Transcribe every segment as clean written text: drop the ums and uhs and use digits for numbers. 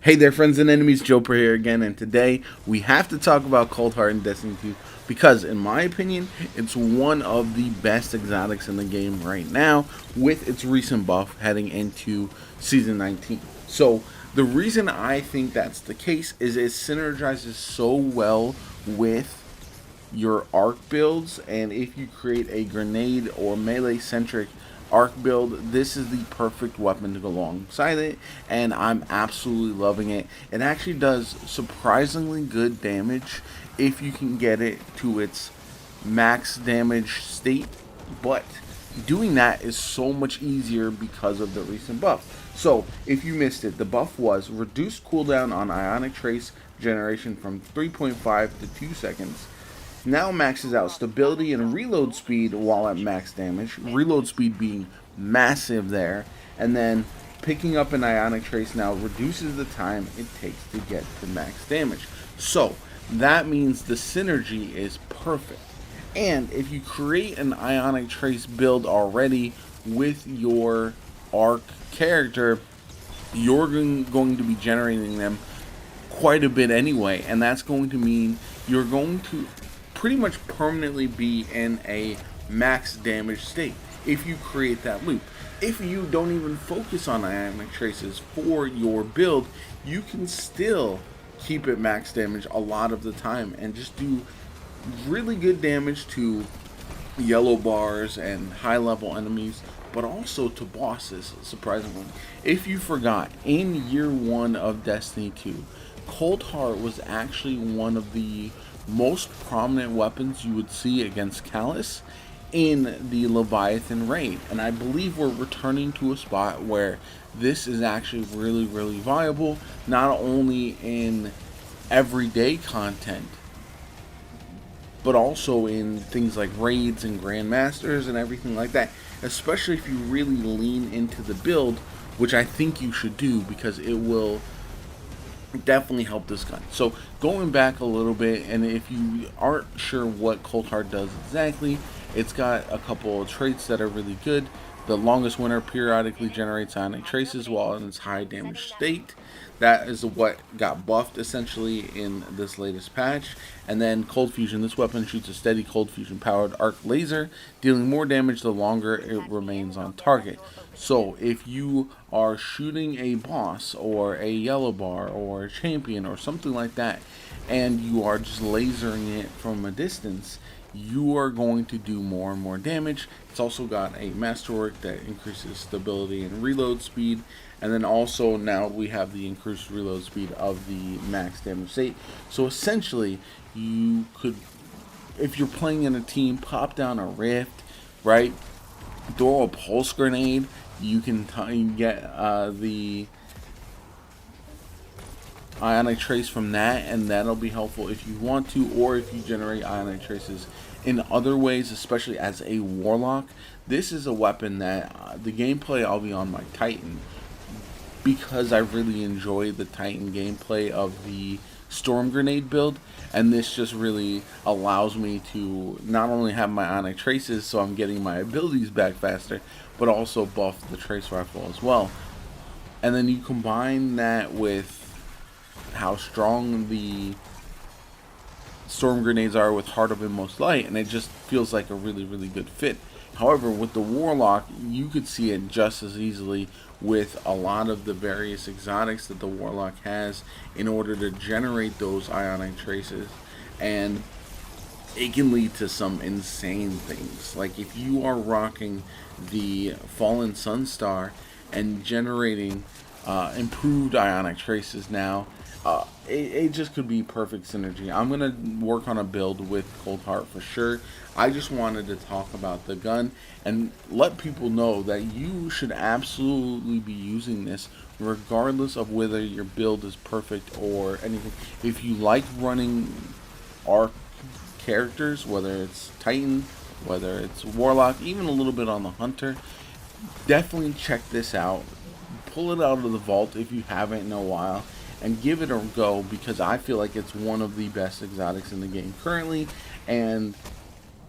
Hey there, friends and enemies, JoPaWrites here again, and today we have to talk about Coldheart in Destiny 2 because, in my opinion, it's one of the best exotics in the game right now with its recent buff heading into Season 19. So, the reason I think that's the case is it synergizes so well with your arc builds, and if you create a grenade or melee centric arc build, this is the perfect weapon to go alongside it, and I'm absolutely loving it. It actually does surprisingly good damage if you can get it to its max damage state, but doing that is so much easier because of the recent buff. So, if you missed it, the buff was reduced cooldown on Ionic Trace generation from 3.5 to 2 seconds. Now maxes out stability and reload speed while at max damage. Reload speed being massive there. And then picking up an Ionic Trace now reduces the time it takes to get to max damage. So that means the synergy is perfect. And if you create an Ionic Trace build already with your arc character, you're going to be generating them quite a bit anyway, and that's going to mean you're going to pretty much permanently be in a max damage state if you create that loop. If you don't even focus on Ionic Traces for your build, you can still keep it max damage a lot of the time and just do really good damage to yellow bars and high level enemies, but also to bosses, surprisingly. If you forgot, in year one of Destiny 2, Coldheart was actually one of the most prominent weapons you would see against Callus in the Leviathan raid. And I believe we're returning to a spot where this is actually really, really viable, not only in everyday content, but also in things like raids and grandmasters and everything like that, especially if you really lean into the build, which I think you should do because it will definitely help this gun. So going back a little bit, and if you aren't sure what Coldheart does exactly, it's got a couple of traits that are really good. The longest winter periodically generates ionic traces while in its high damage state. That is what got buffed essentially in this latest patch. And then Cold Fusion. This weapon shoots a steady Cold Fusion powered arc laser, dealing more damage the longer it remains on target. So if you are shooting a boss or a yellow bar or a champion or something like that, and you are just lasering it from a distance, you are going to do more and more damage. It's also got a masterwork that increases stability and reload speed, and then also now we have the increased reload speed of the max damage state. So essentially, you could, if you're playing in a team, pop down a rift, right? Throw a pulse grenade. You can get the ionic trace from that, and that'll be helpful if you want to, or if you generate ionic traces in other ways, especially as a warlock. This is a weapon that the gameplay, I'll be on my Titan because I really enjoy the Titan gameplay of the storm grenade build, and this just really allows me to not only have my ionic traces so I'm getting my abilities back faster, but also buff the trace rifle as well. And then you combine that with how strong the storm grenades are with Heart of Inmost Light, and it just feels like a really, really good fit. However, with the Warlock, you could see it just as easily with a lot of the various exotics that the Warlock has in order to generate those ionic traces, and it can lead to some insane things. Like if you are rocking the Fallen Sunstar and generating improved ionic traces now, it just could be perfect synergy. I'm gonna work on a build with Coldheart for sure. I just wanted to talk about the gun and let people know that you should absolutely be using this regardless of whether your build is perfect or anything. If you like running arc characters, whether it's Titan, whether it's Warlock, even a little bit on the Hunter, definitely check this out. Pull it out of the vault if you haven't in a while, and give it a go because I feel like it's one of the best exotics in the game currently, and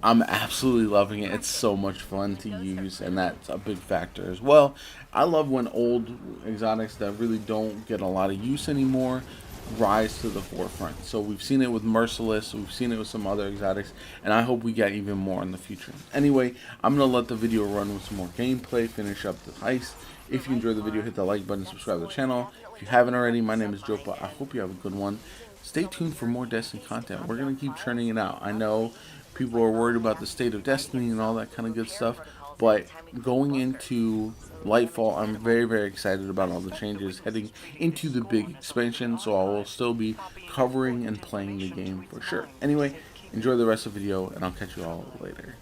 I'm absolutely loving it. It's so much fun to use, and that's a big factor as well. I love when old exotics that really don't get a lot of use anymore rise to the forefront. So we've seen it with Merciless, we've seen it with some other exotics, and I hope we get even more in the future. Anyway, I'm going to let the video run with some more gameplay, finish up the heist. If you enjoyed the video, hit the like button, subscribe to the channel. If you haven't already, my name is JoPa. I hope you have a good one. Stay tuned for more Destiny content. We're going to keep churning it out. I know people are worried about the state of Destiny and all that kind of good stuff, but going into Lightfall, I'm very, very excited about all the changes heading into the big expansion, so I will still be covering and playing the game for sure. Anyway, enjoy the rest of the video, and I'll catch you all later.